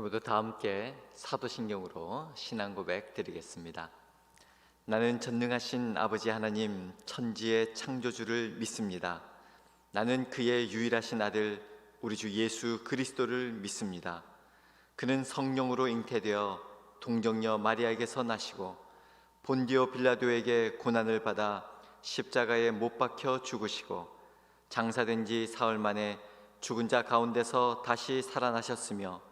모두 다 함께 사도신경으로 신앙 고백 드리겠습니다. 나는 전능하신 아버지 하나님 천지의 창조주를 믿습니다. 나는 그의 유일하신 아들 우리 주 예수 그리스도를 믿습니다. 그는 성령으로 잉태되어 동정녀 마리아에게서 나시고 본디오 빌라도에게 고난을 받아 십자가에 못 박혀 죽으시고 장사된 지 사흘 만에 죽은 자 가운데서 다시 살아나셨으며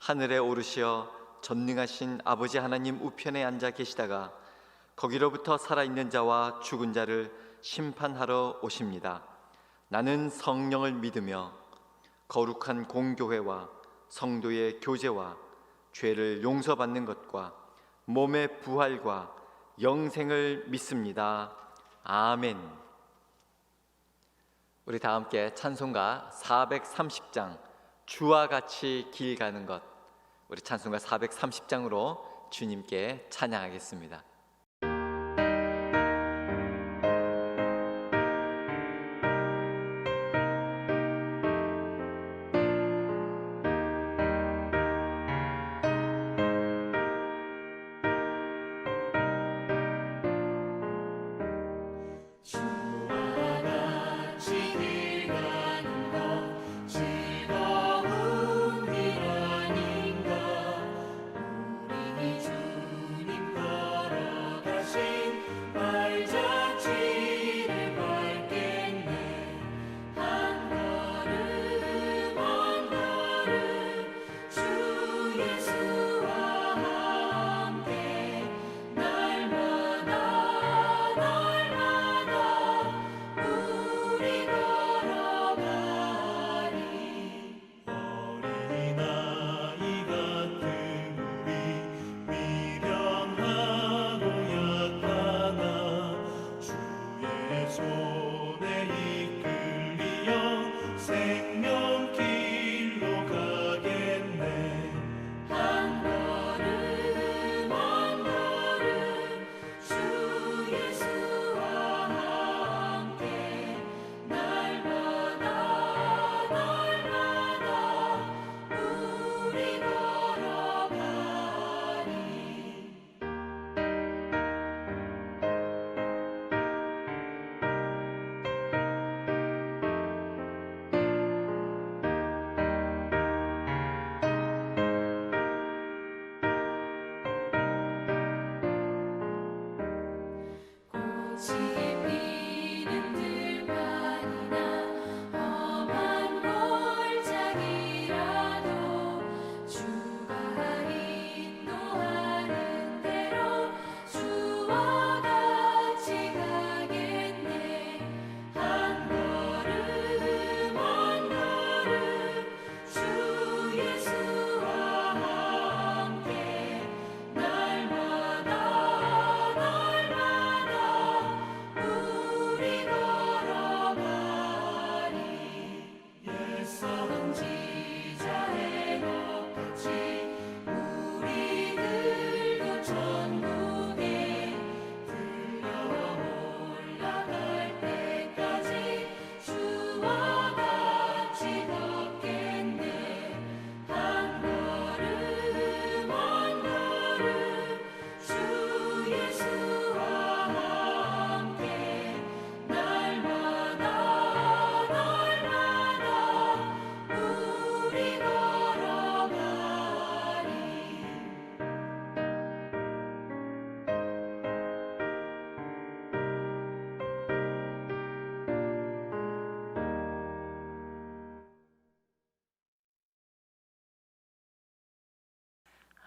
하늘에 오르시어 전능하신 아버지 하나님 우편에 앉아 계시다가 거기로부터 살아있는 자와 죽은 자를 심판하러 오십니다. 나는 성령을 믿으며 거룩한 공교회와 성도의 교제와 죄를 용서받는 것과 몸의 부활과 영생을 믿습니다. 아멘. 우리 다 함께 찬송가 430장 주와 같이 길 가는 것, 우리 찬송가 430장으로 주님께 찬양하겠습니다.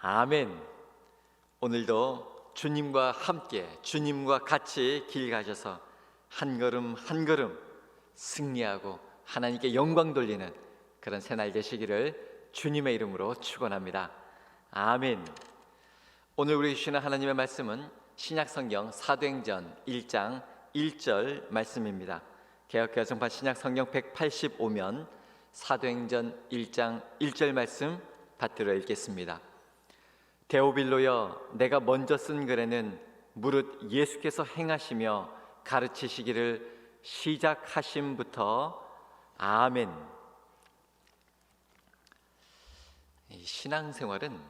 아멘. 오늘도 주님과 함께 주님과 같이 길 가셔서 한 걸음 한 걸음 승리하고 하나님께 영광 돌리는 그런 새날 되시기를 주님의 이름으로 축원합니다. 아멘. 오늘 우리 주시는 하나님의 말씀은 신약성경 사도행전 1장 1절 말씀입니다. 개역개정판 신약성경 185면 사도행전 1장 1절 말씀 받들어 읽겠습니다. 데오빌로여, 내가 먼저 쓴 글에는 무릇 예수께서 행하시며 가르치시기를 시작하심부터 아멘. 이 신앙생활은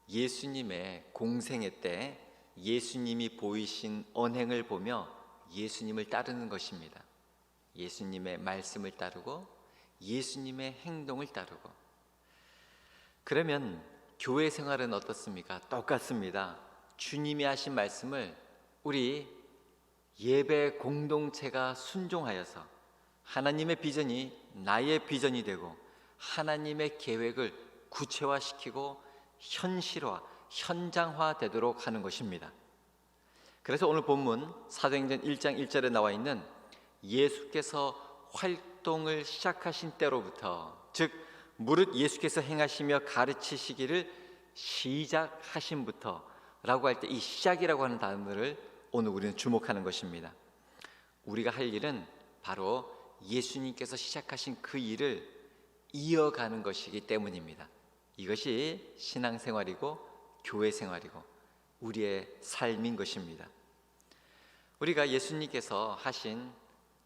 예수님의 공생애 때 예수님이 보이신 언행을 보며 예수님을 따르는 것입니다. 예수님의 말씀을 따르고 예수님의 행동을 따르고. 그러면 교회 생활은 어떻습니까? 똑같습니다. 주님이 하신 말씀을 우리 예배 공동체가 순종하여서 하나님의 비전이 나의 비전이 되고 하나님의 계획을 구체화시키고 현실화, 현장화 되도록 하는 것입니다. 그래서 오늘 본문 사도행전 1장 1절에 나와 있는 예수께서 활동을 시작하신 때로부터, 즉 무릇 예수께서 행하시며 가르치시기를 시작하신부터 라고 할 때 이 시작이라고 하는 단어를 오늘 우리는 주목하는 것입니다. 우리가 할 일은 바로 예수님께서 시작하신 그 일을 이어가는 것이기 때문입니다. 이것이 신앙생활이고 교회 생활이고 우리의 삶인 것입니다. 우리가 예수님께서 하신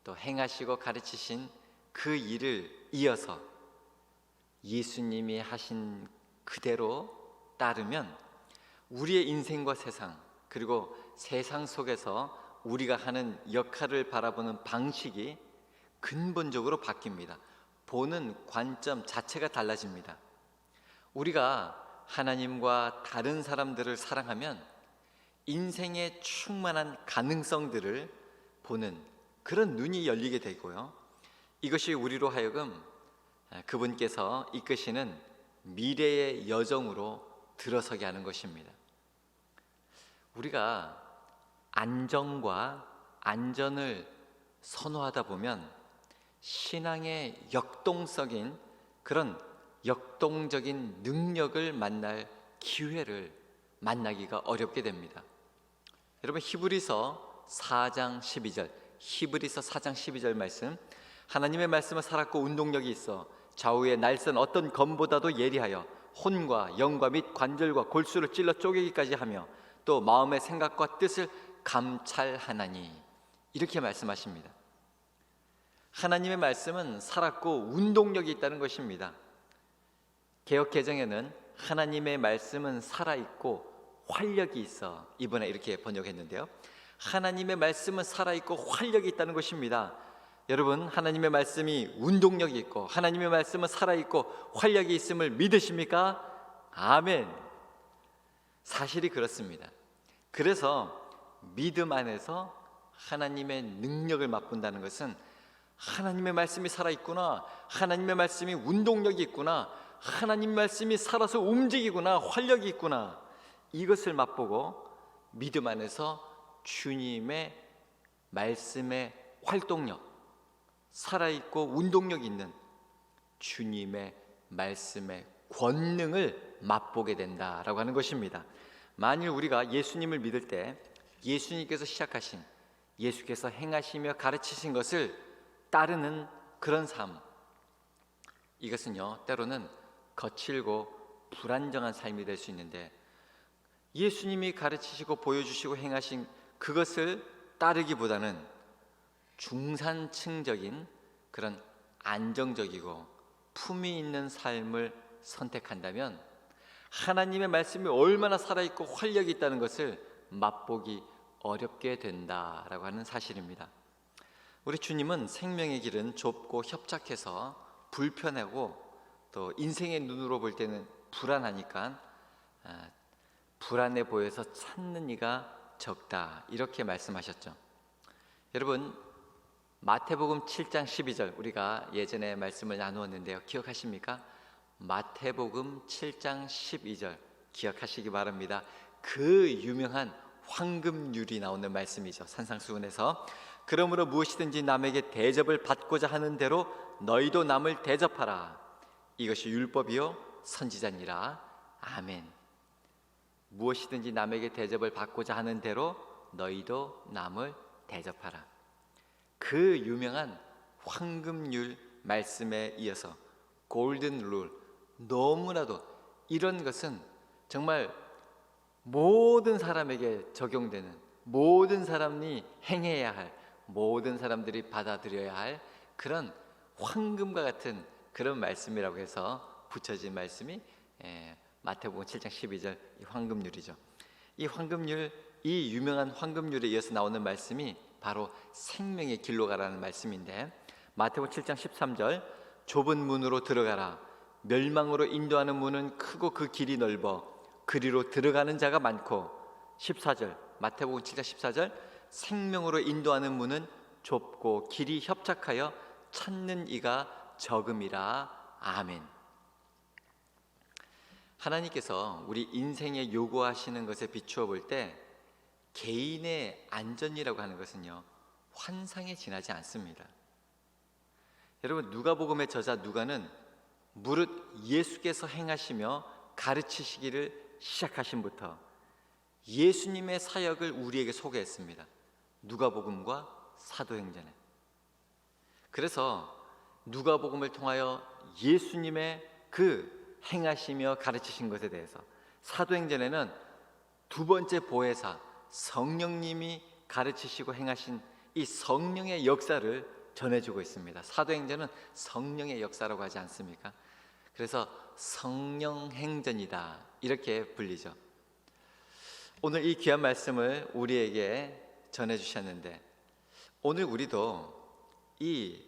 또 행하시고 가르치신 그 일을 이어서 예수님이 하신 그대로 따르면 우리의 인생과 세상, 그리고 세상 속에서 우리가 하는 역할을 바라보는 방식이 근본적으로 바뀝니다. 보는 관점 자체가 달라집니다. 우리가 하나님과 다른 사람들을 사랑하면 인생의 충만한 가능성들을 보는 그런 눈이 열리게 되고요, 이것이 우리로 하여금 그분께서 이끄시는 미래의 여정으로 들어서게 하는 것입니다. 우리가 안정과 안전을 선호하다 보면 신앙의 역동적인 그런 역동적인 능력을 만날 기회를 만나기가 어렵게 됩니다. 여러분, 히브리서 4장 12절 말씀, 하나님의 말씀은 살았고 운동력이 있어 좌우의 날선 어떤 검보다도 예리하여 혼과 영과 및 관절과 골수를 찔러 쪼개기까지 하며 또 마음의 생각과 뜻을 감찰하나니, 이렇게 말씀하십니다. 하나님의 말씀은 살았고 운동력이 있다는 것입니다. 개역 개정에는 하나님의 말씀은 살아있고 활력이 있어, 이번에 이렇게 번역했는데요, 하나님의 말씀은 살아있고 활력이 있다는 것입니다. 여러분, 하나님의 말씀이 운동력이 있고 하나님의 말씀은 살아있고 활력이 있음을 믿으십니까? 아멘. 사실이 그렇습니다. 그래서 믿음 안에서 하나님의 능력을 맛본다는 것은 하나님의 말씀이 살아있구나, 하나님의 말씀이 운동력이 있구나, 하나님 말씀이 살아서 움직이구나, 활력이 있구나, 이것을 맛보고 믿음 안에서 주님의 말씀의 활동력, 살아있고 운동력 있는 주님의 말씀의 권능을 맛보게 된다라고 하는 것입니다. 만일 우리가 예수님을 믿을 때 예수님께서 시작하신, 예수께서 행하시며 가르치신 것을 따르는 그런 삶, 이것은요 때로는 거칠고 불안정한 삶이 될 수 있는데, 예수님이 가르치시고 보여주시고 행하신 그것을 따르기보다는 중산층적인 그런 안정적이고 품위 있는 삶을 선택한다면 하나님의 말씀이 얼마나 살아있고 활력이 있다는 것을 맛보기 어렵게 된다라고 하는 사실입니다. 우리 주님은 생명의 길은 좁고 협착해서 불편하고 또 인생의 눈으로 볼 때는 불안하니까 불안해 보여서 찾는 이가 적다, 이렇게 말씀하셨죠. 여러분, 마태복음 7장 12절 우리가 예전에 말씀을 나누었는데요, 기억하십니까? 마태복음 7장 12절 기억하시기 바랍니다. 그 유명한 황금률이 나오는 말씀이죠. 산상수훈에서 그러므로 무엇이든지 남에게 대접을 받고자 하는 대로 너희도 남을 대접하라. 이것이 율법이요 선지자니라. 아멘. 무엇이든지 남에게 대접을 받고자 하는 대로 너희도 남을 대접하라. 그 유명한 황금률 말씀에 이어서 골든 룰, 너무나도 이런 것은 정말 모든 사람에게 적용되는, 모든 사람이 행해야 할, 모든 사람들이 받아들여야 할 그런 황금과 같은 그런 말씀이라고 해서 붙여진 말씀이 마태복음 7장 12절 이 황금률이죠. 이 황금률, 이 유명한 황금률에 이어서 나오는 말씀이 바로 생명의 길로 가라는 말씀인데, 마태복음 7장 13절 좁은 문으로 들어가라. 멸망으로 인도하는 문은 크고 그 길이 넓어 그리로 들어가는 자가 많고, 14절 마태복음 7장 14절 생명으로 인도하는 문은 좁고 길이 협착하여 찾는 이가 적음이라. 아멘. 하나님께서 우리 인생에 요구하시는 것에 비추어 볼 때 개인의 안전이라고 하는 것은요, 환상에 지나지 않습니다. 여러분, 누가복음의 저자 누가는 무릇 예수께서 행하시며 가르치시기를 시작하심부터 예수님의 사역을 우리에게 소개했습니다. 누가복음과 사도행전에. 그래서 누가복음을 통하여 예수님의 그 행하시며 가르치신 것에 대해서, 사도행전에는 두 번째 보혜사 성령님이 가르치시고 행하신 이 성령의 역사를 전해주고 있습니다. 사도행전은 성령의 역사라고 하지 않습니까? 그래서 성령행전이다 이렇게 불리죠. 오늘 이 귀한 말씀을 우리에게 전해주셨는데, 오늘 우리도 이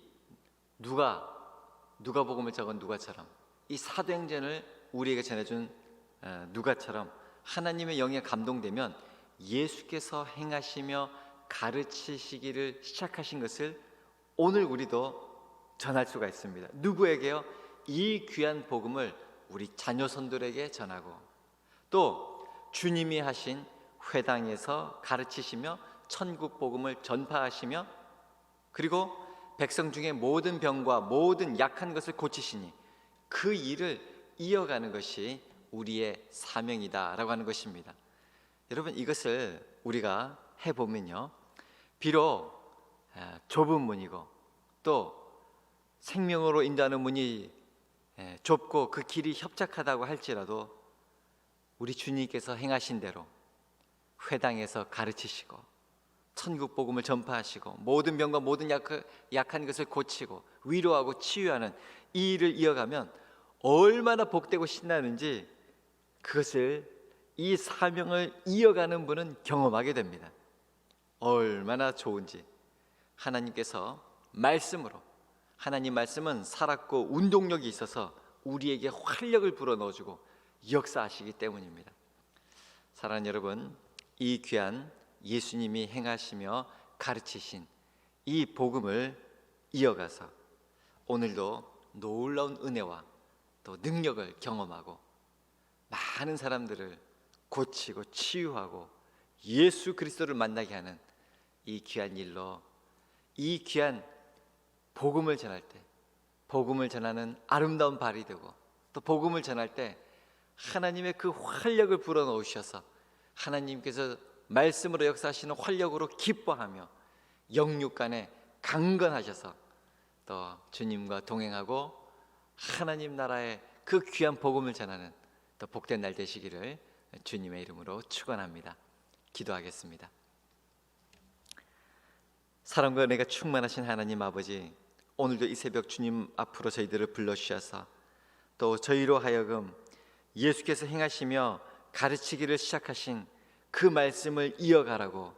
누가복음을 적은 누가처럼, 이 사도행전을 우리에게 전해준 누가처럼 하나님의 영에 감동되면 예수께서 행하시며 가르치시기를 시작하신 것을 오늘 우리도 전할 수가 있습니다. 누구에게요? 이 귀한 복음을 우리 자녀손들에게 전하고, 또 주님이 하신 회당에서 가르치시며 천국 복음을 전파하시며, 그리고 백성 중에 모든 병과 모든 약한 것을 고치시니 그 일을 이어가는 것이 우리의 사명이다라고 하는 것입니다. 여러분, 이것을 우리가 해보면요, 비록 좁은 문이고 또 생명으로 인도하는 문이 좁고 그 길이 협착하다고 할지라도 우리 주님께서 행하신 대로 회당에서 가르치시고 천국 복음을 전파하시고 모든 병과 모든 약한 것을 고치고 위로하고 치유하는 이 일을 이어가면 얼마나 복되고 신나는지, 그것을, 이 사명을 이어가는 분은 경험하게 됩니다. 얼마나 좋은지. 하나님께서 말씀으로, 하나님 말씀은 살았고 운동력이 있어서 우리에게 활력을 불어넣어주고 역사하시기 때문입니다. 사랑하는 여러분, 이 귀한 예수님이 행하시며 가르치신 이 복음을 이어가서 오늘도 놀라운 은혜와 또 능력을 경험하고 많은 사람들을 고치고 치유하고 예수 그리스도를 만나게 하는 이 귀한 일로, 이 귀한 복음을 전할 때, 복음을 전하는 아름다운 발이 되고, 또 복음을 전할 때 하나님의 그 활력을 불어넣으셔서 하나님께서 말씀으로 역사하시는 활력으로 기뻐하며 영육간에 강건하셔서 또 주님과 동행하고 하나님 나라의 그 귀한 복음을 전하는 또 복된 날 되시기를 주님의 이름으로 축원합니다. 기도하겠습니다. 사랑과 은혜가 충만하신 하나님 아버지, 오늘도 이 새벽 주님 앞으로 저희들을 불러주셔서 또 저희로 하여금 예수께서 행하시며 가르치기를 시작하신 그 말씀을 이어가라고,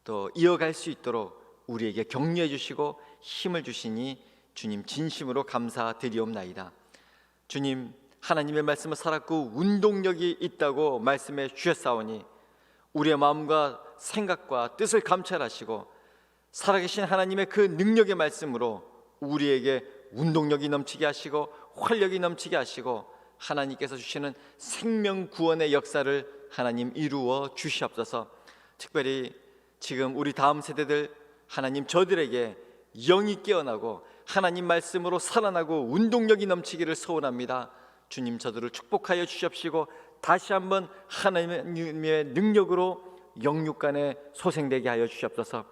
또 이어갈 수 있도록 우리에게 격려해 주시고 힘을 주시니 주님 진심으로 감사드리옵나이다. 주님, 하나님의 말씀은 살았고 운동력이 있다고 말씀해 주셨사오니 우리의 마음과 생각과 뜻을 감찰하시고 살아계신 하나님의 그 능력의 말씀으로 우리에게 운동력이 넘치게 하시고 활력이 넘치게 하시고 하나님께서 주시는 생명 구원의 역사를 하나님 이루어 주시옵소서. 특별히 지금 우리 다음 세대들, 하나님 저들에게 영이 깨어나고 하나님 말씀으로 살아나고 운동력이 넘치기를 소원합니다. 주님, 저들을 축복하여 주시옵시고 다시 한번 하나님의 능력으로 영육간에 소생되게 하여 주시옵소서.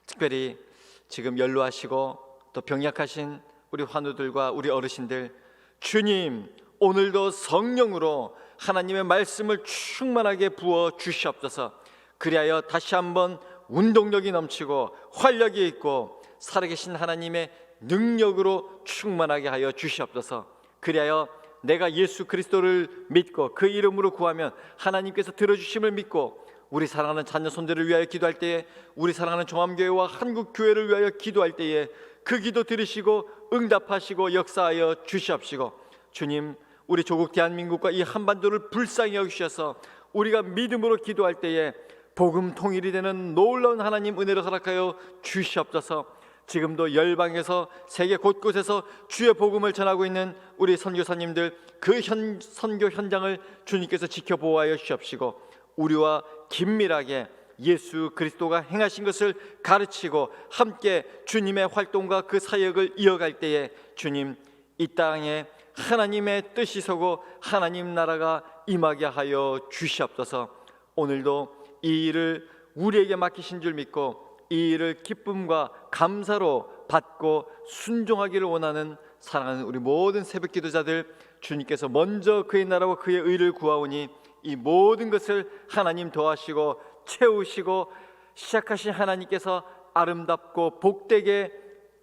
특별히 지금 연로하시고 또 병약하신 우리 환우들과 우리 어르신들, 주님 오늘도 성령으로 하나님의 말씀을 충만하게 부어 주시옵소서. 그리하여 다시 한번 운동력이 넘치고 활력이 있고 살아계신 하나님의 능력으로 충만하게 하여 주시옵소서. 그리하여 내가 예수 그리스도를 믿고 그 이름으로 구하면 하나님께서 들어주심을 믿고 우리 사랑하는 자녀 손들을 위하여 기도할 때에, 우리 사랑하는 종암교회와 한국교회를 위하여 기도할 때에 그 기도 들으시고 응답하시고 역사하여 주시옵시고, 주님, 우리 조국 대한민국과 이 한반도를 불쌍히 여기셔서 우리가 믿음으로 기도할 때에 복음 통일이 되는 놀라운 하나님 은혜를 허락하여 주시옵소서. 지금도 열방에서 세계 곳곳에서 주의 복음을 전하고 있는 우리 선교사님들, 그 선교 현장을 주님께서 지켜보호하여 주시옵시고, 우리와 긴밀하게 예수 그리스도가 행하신 것을 가르치고 함께 주님의 활동과 그 사역을 이어갈 때에 주님, 이 땅에 하나님의 뜻이 서고 하나님 나라가 임하게 하여 주시옵소서. 오늘도 이 일을 우리에게 맡기신 줄 믿고 이 일을 기쁨과 감사로 받고 순종하기를 원하는 사랑하는 우리 모든 새벽 기도자들, 주님께서 먼저 그의 나라와 그의 의를 구하오니 이 모든 것을 하나님 도와시고 채우시고 시작하신 하나님께서 아름답고 복되게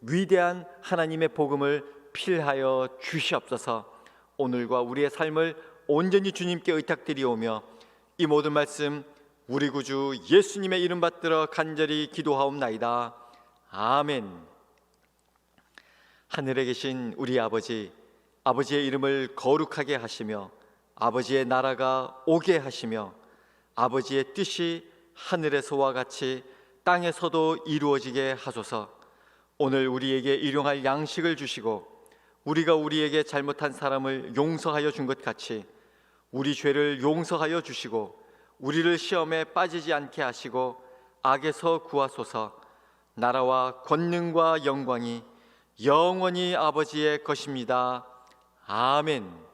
위대한 하나님의 복음을 필하여 주시옵소서. 오늘과 우리의 삶을 온전히 주님께 의탁드리오며 이 모든 말씀 우리 구주 예수님의 이름 받들어 간절히 기도하옵나이다. 아멘. 하늘에 계신 우리 아버지, 아버지의 이름을 거룩하게 하시며 아버지의 나라가 오게 하시며 아버지의 뜻이 하늘에서와 같이 땅에서도 이루어지게 하소서. 오늘 우리에게 일용할 양식을 주시고 우리가 우리에게 잘못한 사람을 용서하여 준 것 같이 우리 죄를 용서하여 주시고 우리를 시험에 빠지지 않게 하시고 악에서 구하소서. 나라와 권능과 영광이 영원히 아버지의 것입니다. 아멘.